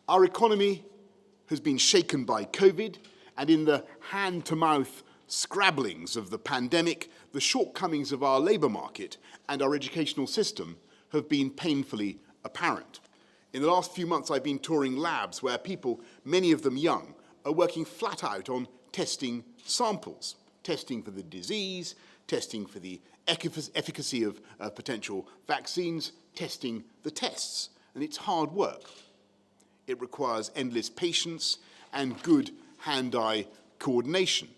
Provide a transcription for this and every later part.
Our economy has been shaken by COVID, and in the hand-to-mouth scrabblings of the pandemic, the shortcomings of our labour market and our educational system have been painfully apparent. In the last few months, I've been touring labs where people, many of them young, are working flat out on testing samples, testing for the disease, testing for the efficacy of potential vaccines, testing the tests. And it's hard work. It requires endless patience and good hand-eye coordination.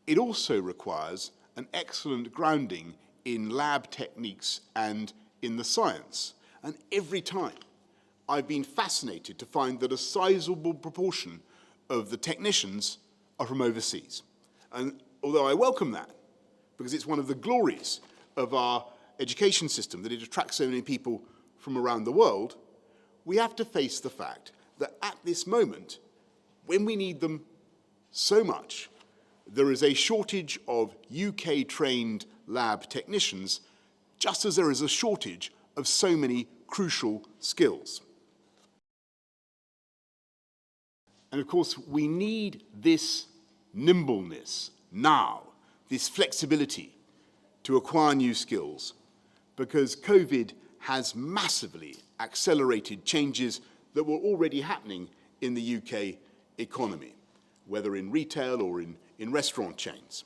It also requires an excellent grounding in lab techniques and in the science. And every time I've been fascinated to find that a sizable proportion of the technicians are from overseas. And although I welcome that, because it's one of the glories of our education system that it attracts so many people from around the world, we have to face the fact that at this moment, when we need them so much, there is a shortage of UK-trained lab technicians, just as there is a shortage of so many crucial skills. And of course, we need this nimbleness now, this flexibility to acquire new skills, because COVID has massively accelerated changes that were already happening in the UK economy, whether in retail or in restaurant chains.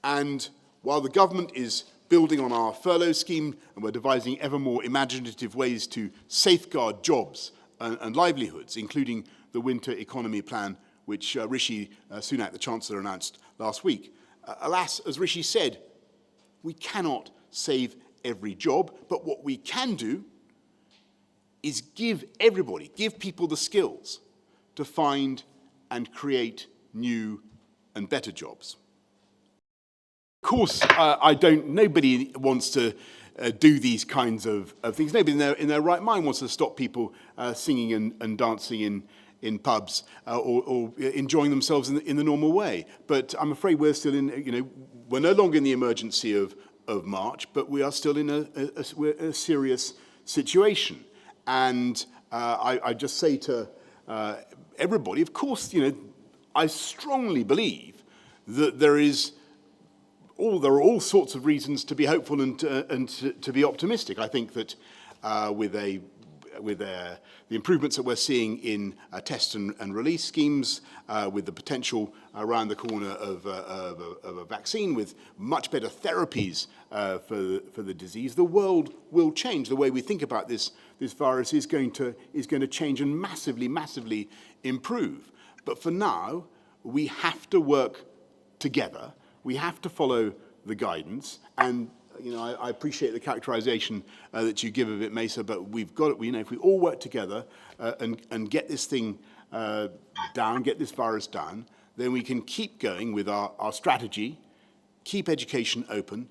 And while the government is building on our furlough scheme, and we're devising ever more imaginative ways to safeguard jobs and livelihoods, including the winter economy plan, which Rishi Sunak, the Chancellor, announced last week. Alas, as Rishi said, we cannot save every job, but what we can do is give people the skills to find and create new and better jobs. Of course, nobody wants to do these kinds of things. Nobody in their right mind wants to stop people singing and dancing in pubs or enjoying themselves in the normal way. But I'm afraid we're still we're no longer in the emergency of March, but we are still in a serious situation. And I just say to everybody, of course, I strongly believe that there are all sorts of reasons to be hopeful and to be optimistic. I think that with the improvements that we're seeing in test and release schemes, with the potential around the corner of a vaccine, with much better therapies for the disease, the world will change. The way we think about this virus is going to change and massively improve. But for now, we have to work together. We have to follow the guidance, and I appreciate the characterization that you give of it, Mesa, but we've got it. If we all work together and get this thing down, get this virus down, then we can keep going with our strategy, keep education open,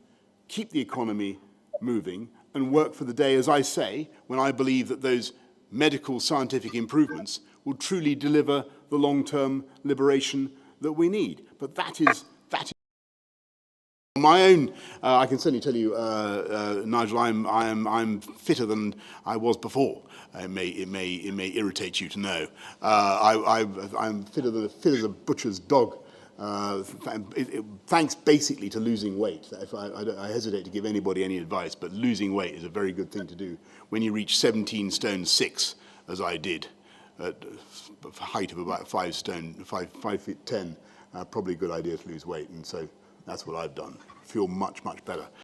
keep the economy moving, and work for the day, as I say, when I believe that those medical scientific improvements will truly deliver the long-term liberation that we need. But that is my own. I can certainly tell you, Nigel, I'm fitter than I was before. It may irritate you to know. I'm fitter as a butcher's dog. Thanks basically to losing weight. I hesitate to give anybody any advice, but losing weight is a very good thing to do when you reach 17 stone 6, as I did, at a height of about 5 feet 10. Probably a good idea to lose weight, and so that's what I've done. Feel much better.